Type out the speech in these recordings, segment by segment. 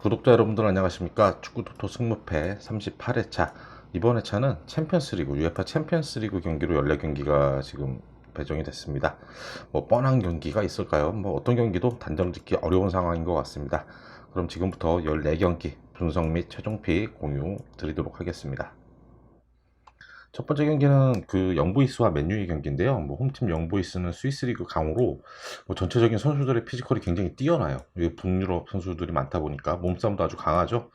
구독자 여러분들 안녕하십니까. 축구토토 승무패 38회차. 이번 회차는 챔피언스리그 UEFA 챔피언스리그 경기로 14경기가 지금 배정이 됐습니다. 뻔한 경기가 있을까요? 어떤 경기도 단정 짓기 어려운 상황인 것 같습니다. 그럼 지금부터 14경기 분석 및 최종픽 공유 드리도록 하겠습니다. 첫 번째 경기는 그 영보이스와 맨유의 경기인데요. 홈팀 영보이스는 스위스 리그 강호로 전체적인 선수들의 피지컬이 굉장히 뛰어나요. 북유럽 선수들이 많다 보니까 몸싸움도 아주 강하죠.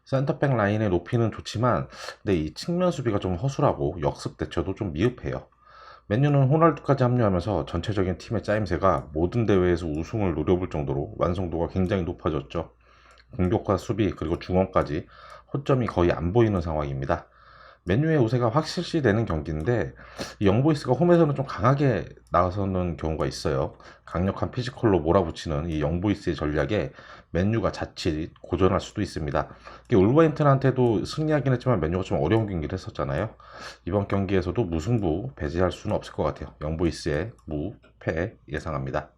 센터백 라인의 높이는 좋지만 근데 이 측면 수비가 좀 허술하고 역습 대처도 좀 미흡해요. 맨유는 호날두까지 합류하면서 전체적인 팀의 짜임새가 모든 대회에서 우승을 노려볼 정도로 완성도가 굉장히 높아졌죠. 공격과 수비 그리고 중원까지 허점이 거의 안 보이는 상황입니다. 맨유의 우세가 확실시되는 경기인데 이 영보이스가 홈에서는 좀 강하게 나서는 경우가 있어요. 강력한 피지컬로 몰아붙이는 이 영보이스의 전략에 맨유가 자칫 고전할 수도 있습니다. 울버햄튼한테도 승리하긴 했지만 맨유가 좀 어려운 경기를 했었잖아요. 이번 경기에서도 무승부 배제할 수는 없을 것 같아요. 영보이스의 무패 예상합니다.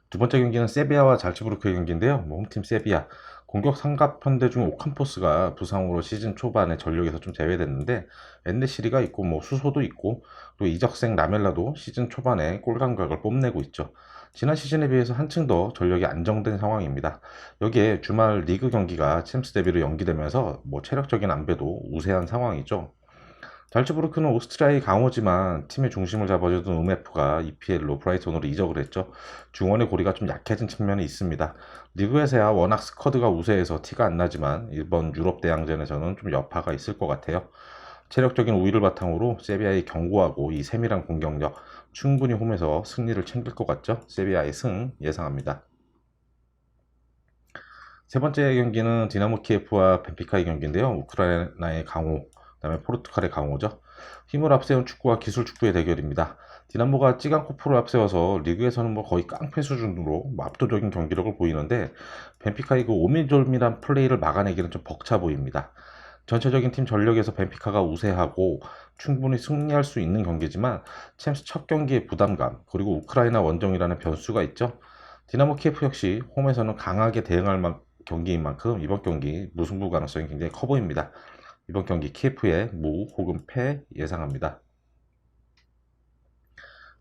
두 번째 경기는 세비야와 잘츠부르크의 경기인데요. 홈팀 세비야 공격 삼각편대 중 오캄포스가 부상으로 시즌 초반에 전력에서 좀 제외됐는데 엔네시리가 있고 수소도 있고 또 이적생 라멜라도 시즌 초반에 골 감각을 뽐내고 있죠. 지난 시즌에 비해서 한층 더 전력이 안정된 상황입니다. 여기에 주말 리그 경기가 챔스 데비로 연기되면서 체력적인 안배도 우세한 상황이죠. 잘츠부르크는 오스트리아의 강호지만 팀의 중심을 잡아주던 음에프가 EPL로 브라이턴으로 이적을 했죠. 중원의 고리가 좀 약해진 측면이 있습니다. 리그에서야 워낙 스쿼드가 우세해서 티가 안 나지만 이번 유럽 대항전에서는 좀 여파가 있을 것 같아요. 체력적인 우위를 바탕으로 세비야의 견고하고 이 세밀한 공격력 충분히 홈에서 승리를 챙길 것 같죠. 세비야의 승 예상합니다. 세 번째 경기는 디나모 키예프와 벤피카의 경기인데요. 우크라이나의 강호, 그다음에 포르투갈의 강호죠. 힘을 앞세운 축구와 기술 축구의 대결입니다. 디나모가 찌간코프를 앞세워서 리그에서는 거의 깡패 수준으로 압도적인 경기력을 보이는데 벤피카의 그 오밀조밀한 플레이를 막아내기는 좀 벅차 보입니다. 전체적인 팀 전력에서 벤피카가 우세하고 충분히 승리할 수 있는 경기지만 챔스 첫 경기의 부담감 그리고 우크라이나 원정이라는 변수가 있죠. 디나모 키예프 역시 홈에서는 강하게 대응할 경기인 만큼 이번 경기 무승부 가능성이 굉장히 커 보입니다. 이번 경기 키예프의 무 혹은 패 예상합니다.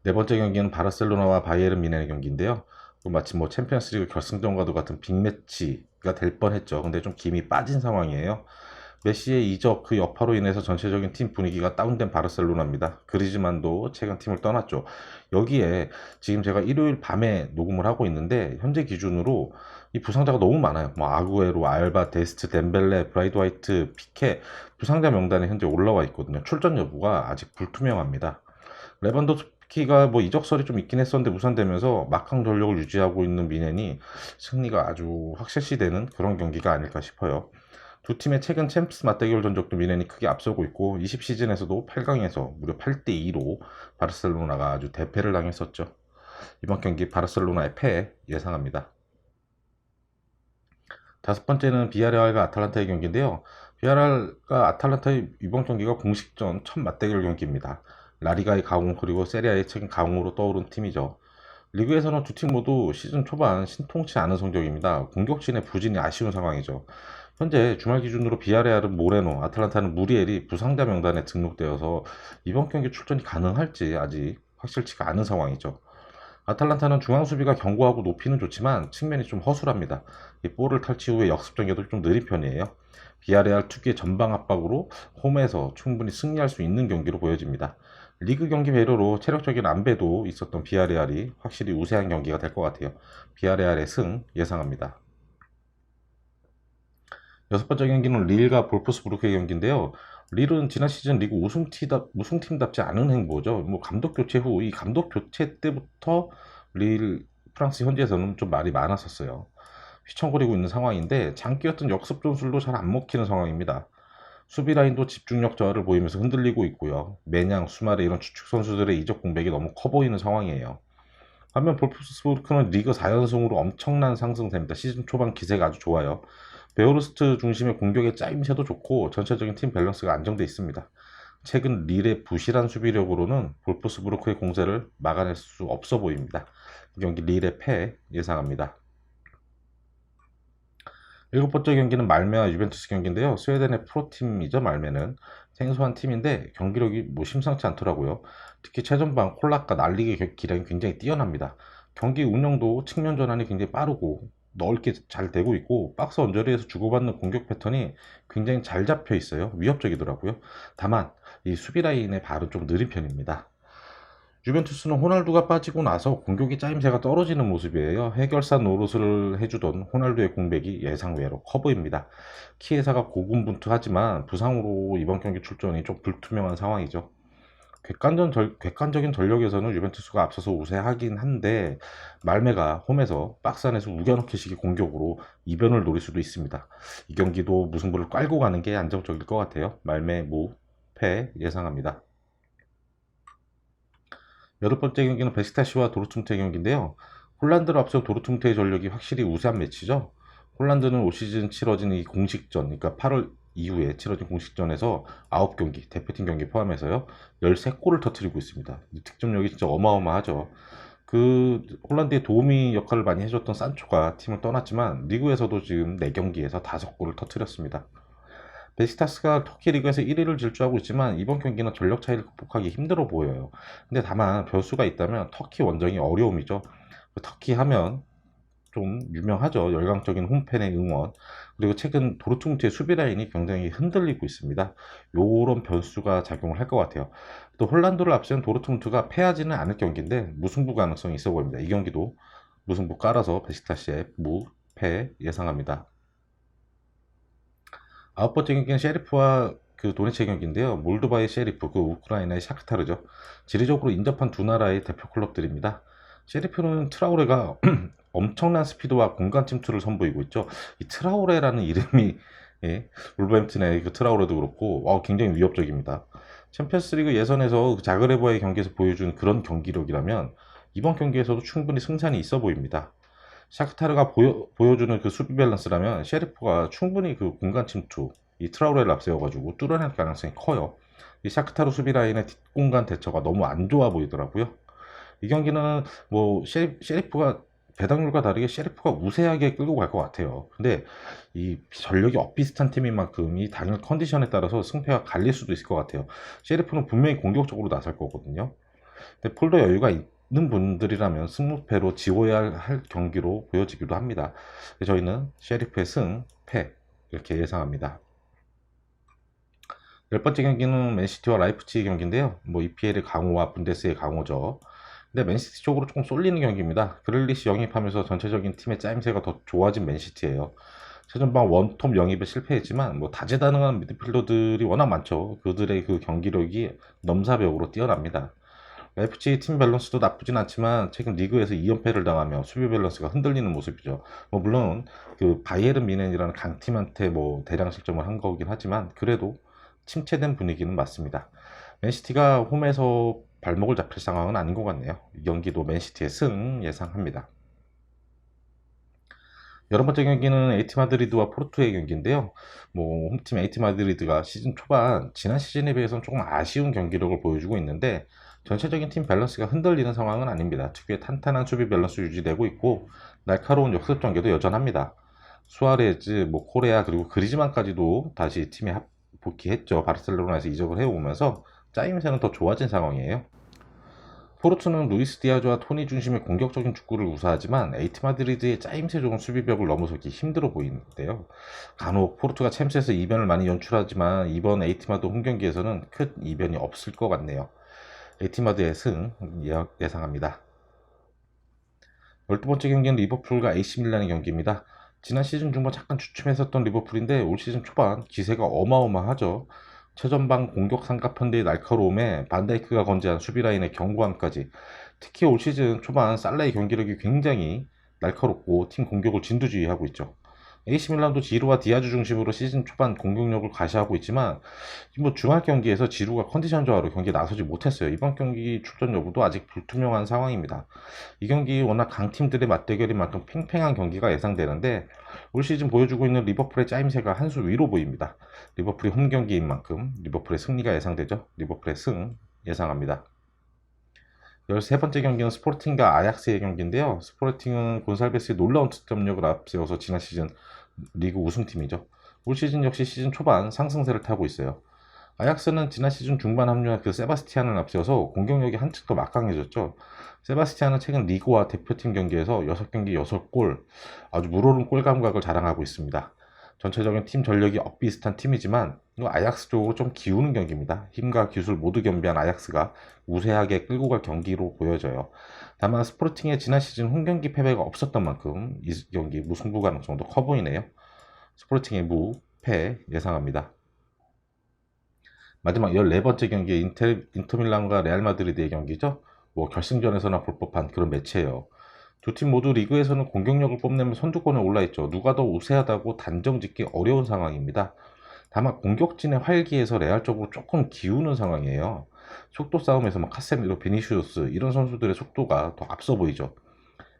네 번째 경기는 바르셀로나와 바이에른 뮌헨의 경기인데요. 마치 챔피언스리그 결승전과도 같은 빅매치가 될 뻔했죠. 근데 좀 김이 빠진 상황이에요. 메시의 이적 그 여파로 인해서 전체적인 팀 분위기가 다운된 바르셀로나입니다. 그리즈만도 최근 팀을 떠났죠. 여기에 지금 제가 일요일 밤에 녹음을 하고 있는데 현재 기준으로 이 부상자가 너무 많아요. 아구에로, 알바, 데스트, 덴벨레, 브라이드 화이트, 피케 부상자 명단에 현재 올라와 있거든요. 출전 여부가 아직 불투명합니다. 레반도프스키가 이적설이 좀 있긴 했었는데 무산되면서 막강 전력을 유지하고 있는 뮌헨이 승리가 아주 확실시되는 그런 경기가 아닐까 싶어요. 두 팀의 최근 챔스 맞대결 전적도 뮌헨이 크게 앞서고 있고 20 시즌에서도 8강에서 무려 8대2로 바르셀로나가 아주 대패를 당했었죠. 이번 경기 바르셀로나의 패 예상합니다. 다섯 번째는 비아레알과 아탈란타의 경기인데요. 비아레알과 아탈란타의 이번 경기가 공식전 첫 맞대결 경기입니다. 라리가의 강호 그리고 세리아의 최근 강호로 떠오른 팀이죠. 리그에서는 두 팀 모두 시즌 초반 신통치 않은 성적입니다. 공격진의 부진이 아쉬운 상황이죠. 현재 주말 기준으로 비아레알은 모레노, 아탈란타는 무리엘이 부상자 명단에 등록되어서 이번 경기 출전이 가능할지 아직 확실치가 않은 상황이죠. 아탈란타는 중앙 수비가 견고하고 높이는 좋지만 측면이 좀 허술합니다. 이 볼을 탈취 후에 역습 전개도 좀 느린 편이에요. 비아레알 특유의 전방 압박으로 홈에서 충분히 승리할 수 있는 경기로 보여집니다. 리그 경기 배려로 체력적인 안배도 있었던 비아레알이 확실히 우세한 경기가 될 것 같아요. 비아레알의 승 예상합니다. 여섯 번째 경기는 릴과 볼프스부르크의 경기인데요. 릴은 지난 시즌 리그 우승팀답지 않은 행보죠. 감독 교체 후 이 감독 교체 때부터 릴 프랑스 현지에서는 좀 말이 많았었어요. 휘청거리고 있는 상황인데 장기였던 역습 전술도 잘 안 먹히는 상황입니다. 수비 라인도 집중력 저하를 보이면서 흔들리고 있고요. 매냥 수마레 이런 주축 선수들의 이적 공백이 너무 커 보이는 상황이에요. 반면 볼프스부르크는 리그 4연승으로 엄청난 상승세입니다. 시즌 초반 기세가 아주 좋아요. 베오르스트 중심의 공격의 짜임새도 좋고 전체적인 팀 밸런스가 안정돼 있습니다. 최근 릴의 부실한 수비력으로는 볼프스부르크의 공세를 막아낼 수 없어 보입니다. 이 경기 릴의 패 예상합니다. 일곱 번째 경기는 말메와 유벤투스 경기인데요. 스웨덴의 프로팀이죠. 말메는 생소한 팀인데 경기력이 뭐 심상치 않더라고요. 특히 최전방 콜라카 날리기 기량이 굉장히 뛰어납니다. 경기 운영도 측면 전환이 굉장히 빠르고 넓게 잘 되고 있고 박스 언저리에서 주고받는 공격 패턴이 굉장히 잘 잡혀 있어요. 위협적이더라고요. 다만 이 수비 라인의 발은 좀 느린 편입니다. 유벤투스는 호날두가 빠지고 나서 공격의 짜임새가 떨어지는 모습이에요. 해결사 노릇을 해주던 호날두의 공백이 예상외로 커 보입니다. 키에사가 고군분투하지만 부상으로 이번 경기 출전이 좀 불투명한 상황이죠. 객관적인 전력에서는 유벤투스가 앞서서 우세하긴 한데 말메가 홈에서 박스 안에서 우겨넣기식의 공격으로 이변을 노릴 수도 있습니다. 이 경기도 무승부를 깔고 가는 게 안정적일 것 같아요. 말메 무패 예상합니다. 여덟 번째 경기는 베시타시와 도르트문트의 경기인데요. 홀란드를 앞서 도르트문트의 전력이 확실히 우세한 매치죠. 홀란드는 올 시즌 치러진 이 공식전, 그러니까 8월 이후에 치러진 공식전에서 9경기, 대표팀 경기 포함해서요, 13골을 터뜨리고 있습니다. 득점력이 진짜 어마어마하죠. 그 홀란드의 도우미 역할을 많이 해줬던 산초가 팀을 떠났지만 리그에서도 지금 4경기에서 5골을 터뜨렸습니다. 베시타스가 터키 리그에서 1위를 질주하고 있지만 이번 경기는 전력 차이를 극복하기 힘들어 보여요. 근데 다만 변수가 있다면 터키 원정이 어려움이죠. 터키 하면 좀 유명하죠. 열광적인 홈팬의 응원. 그리고 최근 도르트문트의 수비 라인이 굉장히 흔들리고 있습니다. 요런 변수가 작용을 할 것 같아요. 또 홀란드를 앞세운 도르트문트가 패하지는 않을 경기인데 무승부 가능성이 있어 보입니다. 이 경기도 무승부 깔아서 베시타스의 무패 예상합니다. 아홉 번째 경기는 셰리프와 그 도네츠의 경기인데요. 몰도바의 셰리프, 그 우크라이나의 샤크타르죠. 지리적으로 인접한 두 나라의 대표 클럽들입니다. 셰리프는 트라우레가 엄청난 스피드와 공간 침투를 선보이고 있죠. 이 트라우레라는 이름이 예, 울버햄튼의 그 트라우레도 그렇고 굉장히 위협적입니다. 챔피언스리그 예선에서 그 자그레브와의 경기에서 보여준 그런 경기력이라면 이번 경기에서도 충분히 승산이 있어 보입니다. 샤크타르가 보여주는 그 수비 밸런스라면 셰리프가 충분히 그 공간 침투, 이 트라우레를 앞세워가지고 뚫어낼 가능성이 커요. 이 샤크타르 수비 라인의 뒷공간 대처가 너무 안 좋아 보이더라고요. 이 경기는 뭐 셰리프가 배당률과 다르게 셰리프가 우세하게 끌고 갈 것 같아요. 근데 이 전력이 엇비슷한 팀인 만큼 이 당일 컨디션에 따라서 승패가 갈릴 수도 있을 것 같아요. 셰리프는 분명히 공격적으로 나설 거거든요. 근데 폴더 여유가 있는 분들이라면 승무패로 지워야 할 경기로 보여지기도 합니다. 저희는 셰리프의 승, 패 이렇게 예상합니다. 열 번째 경기는 맨시티와 라이프치히 경기인데요. 뭐 EPL의 강호와 분데스의 강호죠. 근데 맨시티 쪽으로 조금 쏠리는 경기입니다. 그릴리시 영입하면서 전체적인 팀의 짜임새가 더 좋아진 맨시티예요. 최전방 원톱 영입에 실패했지만 뭐 다재다능한 미드필더들이 워낙 많죠. 그들의 그 경기력이 넘사벽으로 뛰어납니다. 라이프치히 팀 밸런스도 나쁘진 않지만 최근 리그에서 2연패를 당하며 수비 밸런스가 흔들리는 모습이죠. 뭐 물론 그 바이에른 미넨이라는 강팀한테 뭐 대량 실점을 한 거긴 하지만 그래도 침체된 분위기는 맞습니다. 맨시티가 홈에서 발목을 잡힐 상황은 아닌 것 같네요. 이 경기도 맨시티의 승 예상합니다. 여러 번째 경기는 에이티 마드리드와 포르투의 경기인데요. 뭐 홈팀 에이티 마드리드가 시즌 초반 지난 시즌에 비해서는 조금 아쉬운 경기력을 보여주고 있는데 전체적인 팀 밸런스가 흔들리는 상황은 아닙니다. 특유의 탄탄한 수비 밸런스 유지되고 있고 날카로운 역습 전개도 여전합니다. 수아레즈, 뭐 코레아 그리고 그리즈만까지도 다시 팀에 복귀했죠. 바르셀로나에서 이적을 해오면서 짜임새는 더 좋아진 상황이에요. 포르투는 루이스 디아즈와 토니 중심의 공격적인 축구를 우사하지만 에이티 마드리드의 짜임새 좋은 수비벽을 넘어서기 힘들어 보이는데요. 간혹 포르투가 챔스에서 이변을 많이 연출하지만 이번 에이티 마드 홈경기에서는 큰 이변이 없을 것 같네요. 에이티 마드의 승 예상합니다. 12번째 경기는 리버풀과 AC 밀란의 경기입니다. 지난 시즌 중반 잠깐 주춤했었던 리버풀인데 올 시즌 초반 기세가 어마어마하죠. 최전방 공격 삼각편대의 날카로움에 반다이크가 건재한 수비라인의 견고함까지 특히 올 시즌 초반 살라의 경기력이 굉장히 날카롭고 팀 공격을 진두지휘하고 있죠. AC 밀란도 지루와 디아즈 중심으로 시즌 초반 공격력을 과시하고 있지만 뭐 중할 경기에서 지루가 컨디션 저하로 경기에 나서지 못했어요. 이번 경기 출전 여부도 아직 불투명한 상황입니다. 이 경기 워낙 강팀들의 맞대결인 만큼 팽팽한 경기가 예상되는데 올 시즌 보여주고 있는 리버풀의 짜임새가 한 수 위로 보입니다. 리버풀이 홈 경기인 만큼 리버풀의 승리가 예상되죠. 리버풀의 승 예상합니다. 13번째 경기는 스포르팅과 아약스의 경기인데요. 스포르팅은 곤살베스의 놀라운 득점력을 앞세워서 지난 시즌 리그 우승팀이죠. 올 시즌 역시 시즌 초반 상승세를 타고 있어요. 아약스는 지난 시즌 중반 합류한 그 세바스티안을 앞세워서 공격력이 한층 더 막강해졌죠. 세바스티안은 최근 리그와 대표팀 경기에서 6경기 6골, 아주 물오른 골 감각을 자랑하고 있습니다. 전체적인 팀 전력이 엇비슷한 팀이지만 아약스 쪽으로 좀 기우는 경기입니다. 힘과 기술 모두 겸비한 아약스가 우세하게 끌고 갈 경기로 보여져요. 다만 스포르팅의 지난 시즌 홈경기 패배가 없었던 만큼 이 경기 무승부 가능성도 커 보이네요. 스포르팅의 무패 예상합니다. 마지막 14번째 경기 인터밀란과 레알 마드리드의 경기죠. 뭐 결승전에서나 볼 법한 그런 매치예요. 두 팀 모두 리그에서는 공격력을 뽐내면 선두권에 올라있죠. 누가 더 우세하다고 단정 짓기 어려운 상황입니다. 다만 공격진의 활기에서 레알 쪽으로 조금 기우는 상황이에요. 속도 싸움에서 막 카세미로, 비니시우스 이런 선수들의 속도가 더 앞서 보이죠.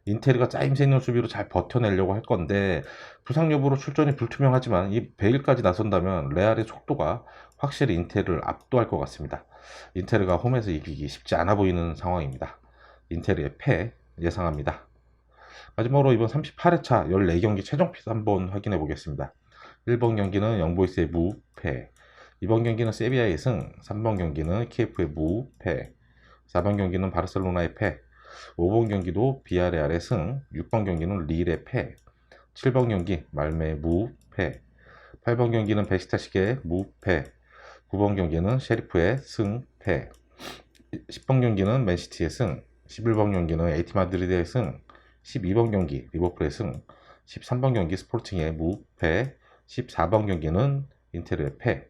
인테르가 짜임새 있는 수비로 잘 버텨내려고 할 건데 부상 여부로 출전이 불투명하지만 이 베일까지 나선다면 레알의 속도가 확실히 인테르를 압도할 것 같습니다. 인테르가 홈에서 이기기 쉽지 않아 보이는 상황입니다. 인테르의 패 예상합니다. 마지막으로 이번 38회차 14경기 최종핏 한번 확인해 보겠습니다. 1번 경기는 영보이스의 무패, 2번 경기는 세비야의 승, 3번 경기는 키예프의 무패, 4번 경기는 바르셀로나의 패, 5번 경기도 비아레알의 승, 6번 경기는 릴의 패, 7번 경기 말메의 무패, 8번 경기는 베시타식의 무패, 9번 경기는 셰리프의 승패, 10번 경기는 맨시티의 승, 11번 경기는 에이티 마드리드의 승, 12번 경기 리버풀의 승, 13번 경기 스포르팅의 무패, 14번 경기는 인테르의 패.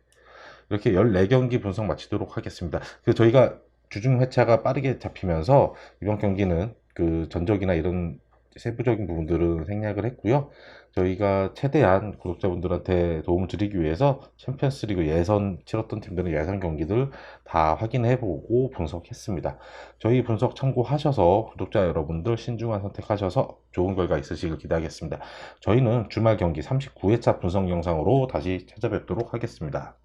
이렇게 14경기 분석 마치도록 하겠습니다. 저희가 주중 회차가 빠르게 잡히면서 이번 경기는 그 전적이나 이런 세부적인 부분들은 생략을 했고요. 저희가 최대한 구독자분들한테 도움을 드리기 위해서 챔피언스리그 예선 치렀던 팀들의 예선 경기들 다 확인해보고 분석했습니다. 저희 분석 참고하셔서 구독자 여러분들 신중한 선택하셔서 좋은 결과 있으시길 기대하겠습니다. 저희는 주말 경기 39회차 분석 영상으로 다시 찾아뵙도록 하겠습니다.